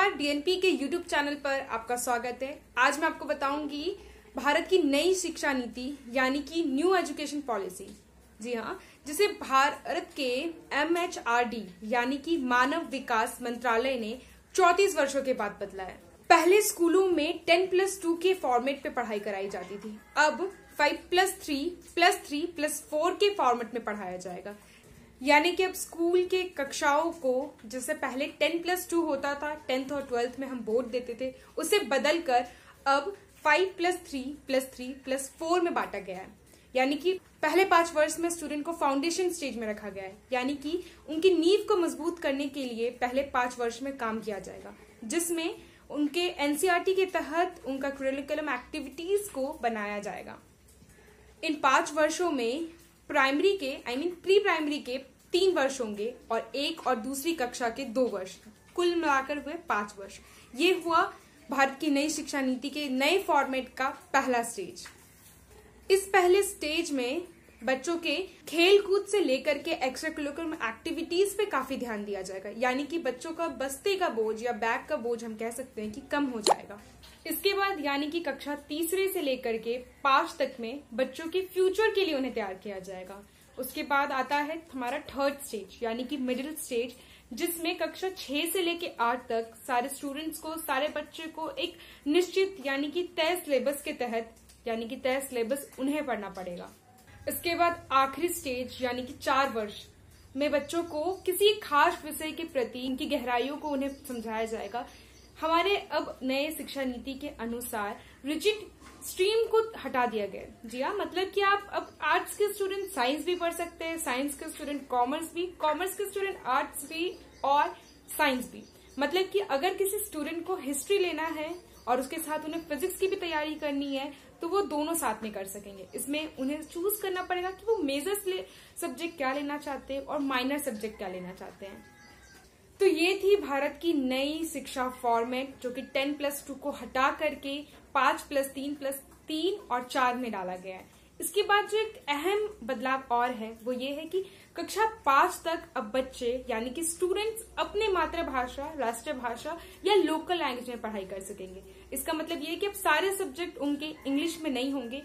नमस्कार, डीएनपी के YouTube channel पर आपका स्वागत है। आज मैं आपको बताऊंगी भारत की नई शिक्षा नीति यानी कि न्यू एजुकेशन पॉलिसी। जी हाँ, जिसे भारत के MHRD यानी कि मानव विकास मंत्रालय ने 34 वर्षों के बाद बदला है। पहले स्कूलों में 10+2 के फॉर्मेट पे पढ़ाई कराई जाती थी, अब 5+3+3+4 के फॉर्मेट में पढ़ाया जाएगा। यानी कि अब स्कूल के कक्षाओं को, जैसे पहले 10+2 होता था, 10th और 12th में हम बोर्ड देते थे, उसे बदलकर अब 5+3+3+4 में बांटा गया है। यानी कि पहले 5 वर्ष में स्टूडेंट को फाउंडेशन स्टेज में रखा गया है, यानी कि उनकी नींव को मजबूत करने के लिए पहले 5 वर्ष में काम किया जाएगा, जिसमें उनके NCERT के तहत उनका करिकुलम एक्टिविटीज को बनाया जाएगा। इन 5 वर्षों में प्राइमरी के प्री प्राइमरी के 3 वर्ष होंगे और एक और दूसरी कक्षा के 2 वर्ष, कुल मिलाकर हुए 5 वर्ष। ये हुआ भारत की नई शिक्षा नीति के नए फॉर्मेट का पहला स्टेज। इस पहले स्टेज में बच्चों के खेल कूद से लेकर के एक्स्ट्रा करिकुलम एक्टिविटीज पे काफी ध्यान दिया जाएगा, यानी कि बच्चों का बस्ते का बोझ या बैग का बोझ हम कह सकते हैं कि कम हो जाएगा। इसके बाद यानी कि कक्षा 3 से लेकर के 5 तक में बच्चों के फ्यूचर के लिए उन्हें तैयार किया जाएगा। उसके बाद आता है हमारा थर्ड स्टेज यानी कि मिडिल स्टेज, जिसमें कक्षा 6 से लेकर 8 तक सारे स्टूडेंट्स को, सारे बच्चे को एक निश्चित यानी कि तय सिलेबस के तहत, यानी कि तय सिलेबस उन्हें पढ़ना पड़ेगा। इसके बाद आखिरी स्टेज यानी कि 4 वर्ष में बच्चों को किसी खास विषय के प्रति इनकी गहराइयों को उन्हें समझाया जाएगा। हमारे अब नए शिक्षा नीति के अनुसार रिजिड स्ट्रीम को हटा दिया गया। जी हाँ, मतलब कि आप अब आर्ट्स के स्टूडेंट साइंस भी पढ़ सकते हैं, साइंस के स्टूडेंट कॉमर्स भी, कॉमर्स के स्टूडेंट आर्ट्स भी और साइंस भी। मतलब कि अगर किसी स्टूडेंट को हिस्ट्री लेना है और उसके साथ उन्हें फिजिक्स की भी तैयारी करनी है तो वो दोनों साथ में कर सकेंगे। इसमें उन्हें चूज करना पड़ेगा कि वो मेजर सब्जेक्ट क्या लेना चाहते हैं और माइनर सब्जेक्ट क्या लेना चाहते हैं। तो ये थी भारत की नई शिक्षा फॉर्मेट, जो कि 10+2 को हटा करके 5+3+3 और 4 में डाला गया है। इसके बाद जो एक अहम बदलाव और है वो ये है कि कक्षा 5 तक अब बच्चे यानी कि स्टूडेंट्स अपने मातृभाषा, राष्ट्रभाषा या लोकल लैंग्वेज में पढ़ाई कर सकेंगे। इसका मतलब ये है कि अब सारे सब्जेक्ट उनके इंग्लिश में नहीं होंगे।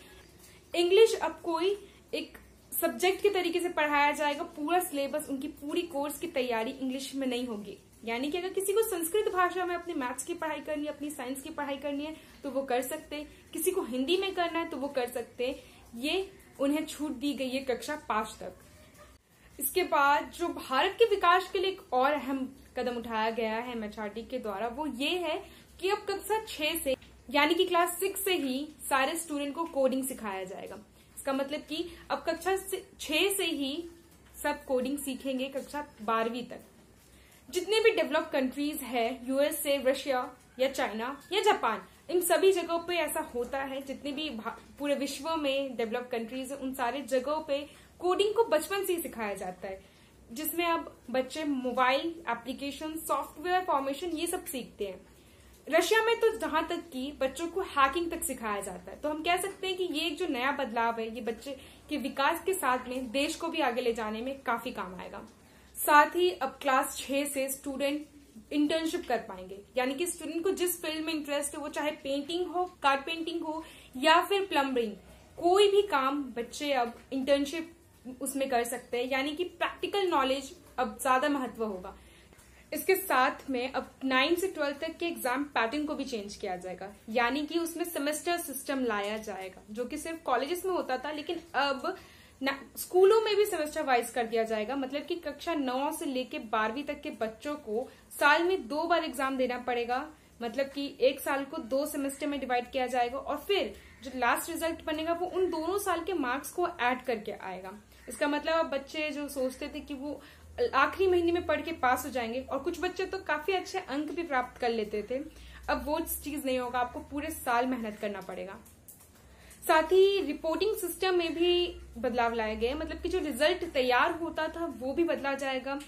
इंग्लिश अब कोई एक सब्जेक्ट के तरीके से पढ़ाया जाएगा। पूरा सिलेबस, उनकी पूरी कोर्स की तैयारी इंग्लिश में नहीं होगी। यानी कि अगर किसी को संस्कृत भाषा में अपनी मैथ्स की पढ़ाई करनी है, अपनी साइंस की पढ़ाई करनी है तो वो कर सकते हैं, किसी को हिंदी में करना है तो वो कर सकते हैं। ये उन्हें छूट दी गई है कक्षा 5 तक। इसके बाद जो भारत के विकास के लिए एक और अहम कदम उठाया गया है MHRD के द्वारा, वो ये है कि अब कक्षा 6 से यानी कि क्लास 6 से ही सारे स्टूडेंट को कोडिंग सिखाया जाएगा। इसका मतलब कि अब कक्षा 6 से ही सब कोडिंग सीखेंगे कक्षा 12वीं तक। जितने भी डेवलप कंट्रीज है, USA, रशिया या चाइना या जापान, इन सभी जगहों पे ऐसा होता है। जितने भी पूरे विश्व में डेवलप कंट्रीज है, उन सारे जगहों पे कोडिंग को बचपन से ही सिखाया जाता है, जिसमें अब बच्चे मोबाइल एप्लीकेशन, सॉफ्टवेयर फॉर्मेशन ये सब सीखते हैं। रशिया में तो जहां तक कि बच्चों को हैकिंग तक सिखाया जाता है। तो हम कह सकते हैं कि ये एक जो नया बदलाव है, ये बच्चे के विकास के साथ में देश को भी आगे ले जाने में काफी काम आएगा। साथ ही अब क्लास 6 से स्टूडेंट इंटर्नशिप कर पाएंगे, यानी कि स्टूडेंट को जिस फील्ड में इंटरेस्ट है, वो चाहे पेंटिंग हो, कारपेंटिंग हो या फिर प्लम्बरिंग, कोई भी काम बच्चे अब इंटर्नशिप उसमें कर सकते हैं। यानी कि प्रैक्टिकल नॉलेज अब ज्यादा महत्व होगा। इसके साथ में अब 9 से 12 तक के एग्जाम पैटर्न को भी चेंज किया जाएगा, यानी कि उसमें सेमेस्टर सिस्टम लाया जाएगा, जो कि सिर्फ कॉलेजेस में होता था, लेकिन अब स्कूलों में भी सेमेस्टर वाइज कर दिया जाएगा। मतलब कि कक्षा 9 से लेके 12वीं तक के बच्चों को साल में 2 बार एग्जाम देना पड़ेगा। मतलब कि एक साल को 2 सेमेस्टर में डिवाइड किया जाएगा और फिर जो लास्ट रिजल्ट बनेगा वो उन दोनों साल के मार्क्स को ऐड करके आएगा। इसका मतलब अब बच्चे जो सोचते थे कि वो आखिरी महीने में पढ़ के पास हो जाएंगे, और कुछ बच्चे तो काफी अच्छे अंक भी प्राप्त कर लेते थे, अब वो चीज नहीं होगा, आपको पूरे साल मेहनत करना पड़ेगा। साथ ही रिपोर्टिंग सिस्टम में भी बदलाव लाया गया है। मतलब कि जो रिजल्ट तैयार होता था वो भी बदला जाएगा।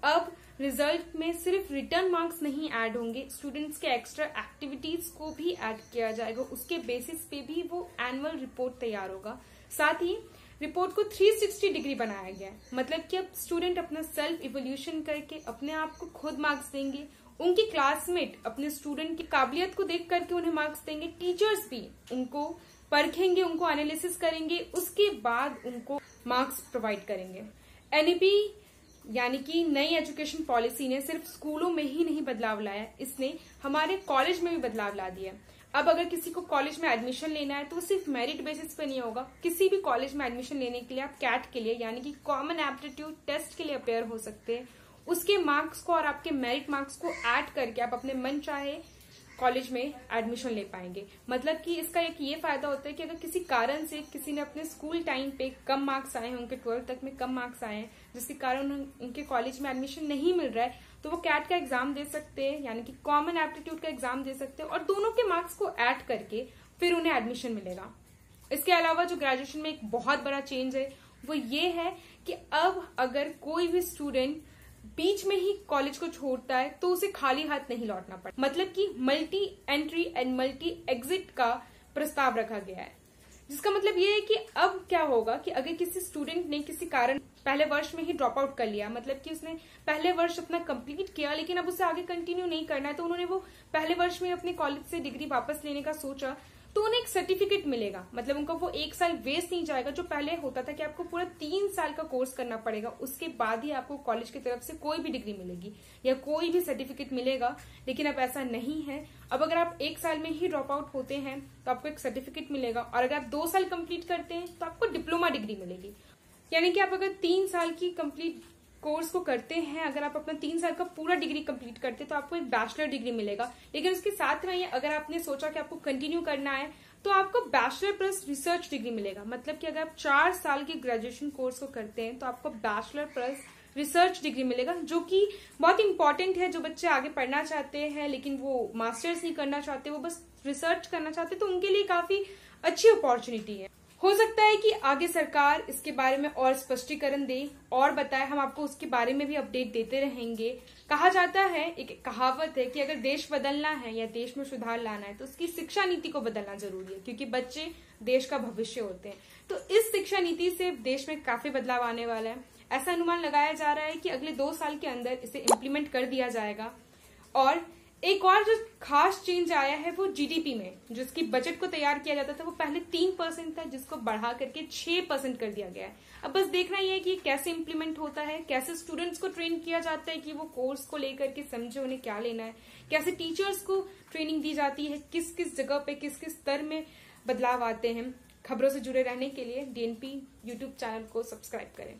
अब रिजल्ट में सिर्फ रिटर्न मार्क्स नहीं ऐड होंगे, स्टूडेंट्स के एक्स्ट्रा एक्टिविटीज को भी ऐड किया जाएगा। उसके बेसिस पे भी वो एनुअल रिपोर्ट तैयार होगा। साथ ही रिपोर्ट को 360 डिग्री बनाया गया है। मतलब कि अब स्टूडेंट अपना सेल्फ इवोल्यूशन करके अपने आप को खुद मार्क्स देंगे उनके क्लासमेट अपने स्टूडेंट की काबिलियत को देख करके उन्हें मार्क्स देंगे, टीचर्स भी उनको परखेंगे, उनको एनालिसिस करेंगे, उसके बाद उनको मार्क्स प्रोवाइड करेंगे। एनईपी यानी कि नई एजुकेशन पॉलिसी ने सिर्फ स्कूलों में ही नहीं बदलाव लाया, इसने हमारे कॉलेज में भी बदलाव ला दिया। अब अगर किसी को कॉलेज में एडमिशन लेना है तो सिर्फ मेरिट बेसिस पे नहीं होगा। किसी भी कॉलेज में एडमिशन लेने के लिए आप कैट के लिए यानी कि कॉमन एप्टीट्यूड टेस्ट के लिए अपेयर हो सकते हैं। उसके मार्क्स को और आपके मेरिट मार्क्स को ऐड करके आप अपने मन चाहे कॉलेज में एडमिशन ले पाएंगे। मतलब कि इसका एक ये फायदा होता है कि अगर किसी कारण से किसी ने अपने स्कूल टाइम पे कम मार्क्स आए हैं, उनके 12th तक में कम मार्क्स आए हैं, जिसके कारण उनके कॉलेज में एडमिशन नहीं मिल रहा है, तो वो कैट का एग्जाम दे सकते हैं यानी कि कॉमन एप्टीट्यूड का एग्जाम दे सकते हैं और दोनों के मार्क्स को ऐड करके फिर उन्हें एडमिशन मिलेगा। इसके अलावा जो ग्रेजुएशन में एक बहुत बड़ा चेंज है वो ये है कि अब अगर कोई भी स्टूडेंट बीच में ही कॉलेज को छोड़ता है तो उसे खाली हाथ नहीं लौटना पड़ता। मतलब कि multi entry and multi exit का प्रस्ताव रखा गया है, जिसका मतलब ये है कि अब क्या होगा कि अगर किसी स्टूडेंट ने किसी कारण पहले वर्ष में ही ड्रॉप आउट कर लिया, मतलब कि उसने पहले वर्ष अपना कंप्लीट किया लेकिन अब उसे आगे कंटिन्यू नहीं करना है, तो उन्होंने वो पहले वर्ष में अपने कॉलेज से डिग्री वापस लेने का सोचा, तो उन्हें एक सर्टिफिकेट मिलेगा। मतलब उनका वो 1 साल वेस्ट नहीं जाएगा। जो पहले होता था कि आपको पूरा 3 साल का कोर्स करना पड़ेगा, उसके बाद ही आपको कॉलेज की तरफ से कोई भी डिग्री मिलेगी या कोई भी सर्टिफिकेट मिलेगा, लेकिन अब ऐसा नहीं है। अब अगर आप 1 साल में ही ड्रॉप आउट होते हैं तो आपको एक सर्टिफिकेट मिलेगा और अगर आप 2 साल कंप्लीट करते हैं तो आपको डिप्लोमा डिग्री मिलेगी। यानी कि आप अगर 3 साल की कंप्लीट कोर्स को करते हैं, अगर आप अपना 3 साल का पूरा डिग्री कंप्लीट करते हैं तो आपको एक बैचलर डिग्री मिलेगा। लेकिन उसके साथ में अगर आपने सोचा कि आपको कंटिन्यू करना है तो आपको बैचलर प्लस रिसर्च डिग्री मिलेगा। मतलब कि अगर आप 4 साल के ग्रेजुएशन कोर्स को करते हैं तो आपको बैचलर प्लस रिसर्च डिग्री मिलेगा, जो कि बहुत इंपॉर्टेंट है। जो बच्चे आगे पढ़ना चाहते हैं लेकिन वो मास्टर्स नहीं करना चाहते, वो बस रिसर्च करना चाहते, तो उनके लिए काफी अच्छी अपॉर्चुनिटी है। हो सकता है कि आगे सरकार इसके बारे में और स्पष्टीकरण दे और बताए, हम आपको उसके बारे में भी अपडेट देते रहेंगे। कहा जाता है, एक कहावत है कि अगर देश बदलना है या देश में सुधार लाना है तो उसकी शिक्षा नीति को बदलना जरूरी है, क्योंकि बच्चे देश का भविष्य होते हैं। तो इस शिक्षा नीति से देश में काफी बदलाव आने वाला है। ऐसा अनुमान लगाया जा रहा है कि अगले 2 साल के अंदर इसे इम्प्लीमेंट कर दिया जाएगा। और एक और जो खास चेंज आया है वो जीडीपी में, जिसकी बजट को तैयार किया जाता था वो पहले 3% था, जिसको बढ़ा करके 6% कर दिया गया है। अब बस देखना ही है कि कैसे इम्प्लीमेंट होता है, कैसे स्टूडेंट्स को ट्रेन किया जाता है कि वो कोर्स को लेकर के समझे उन्हें क्या लेना है, कैसे टीचर्स को ट्रेनिंग दी जाती है, किस किस जगह पे किस किस स्तर में बदलाव आते हैं। खबरों से जुड़े रहने के लिए डीएनपी यूट्यूब चैनल को सब्सक्राइब करें।